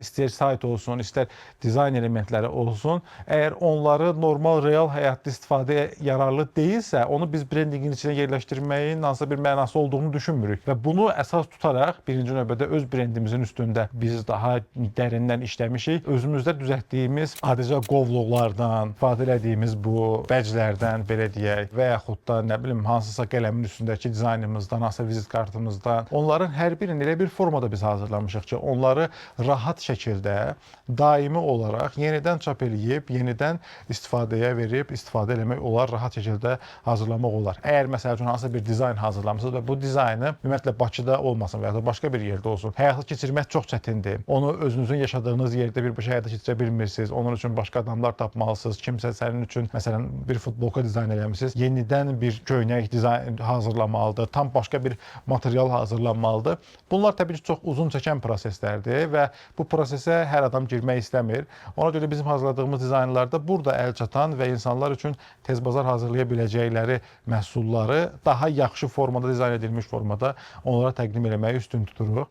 İstər sayt olsun, istər dizayn elementləri olsun, əgər onları normal, real həyatda istifadəyə yararlı deyilsə, onu biz brendingin içinə yerləşdirməyin hansısa bir mənası olduğunu düşünmürük və bunu əsas tutaraq birinci növbədə öz brendimizin üstündə biz daha dərindən işləmişik. Özümüzdə düzəltdiyimiz adicə qovluqlardan, istifadə elədiyimiz bu bəclərdən, belə deyək, və yaxud da nə bilim hansısa qələmin üstündəki dizaynımızdan, hansısa vizit kartımızdan, onların hər birini elə bir formada biz hazırlamışıq ki, onları rahat şəkildə daimi olaraq yenidən çap eləyib, yenidən istifadəyə verib, istifadə eləmək olar, rahat şəkildə hazırlamaq olar. Əgər məsəl üçün hansısa bir dizayn hazırlamısınız və bu dizaynı ümumiyyətlə Bakıda olmasın və ya da başqa bir yerdə olsun, həyata keçirmək çox çətindir. Onu özünüzün yaşadığınız yerdə birbaşa həyata keçirə bilmirsiniz. Onun üçün başqa adamlar tapmalısınız. Kimsə sənin üçün məsələn bir futbolka dizayn eləmisiniz, yenidən bir köynək dizayn hazırlamalıdır, tam başqa bir material hazırlanmalıdır. Bunlar təbii ki, çox uzun çəkən proseslərdir və bu prosesə hər adam girmək istəmir. Ona görə bizim hazırladığımız dizaynlarda burada əl çatan və insanlar üçün tez bazar hazırlaya biləcəkləri məhsulları daha yaxşı formada, dizayn edilmiş formada onlara təqdim eləməyi üstün tuturuq.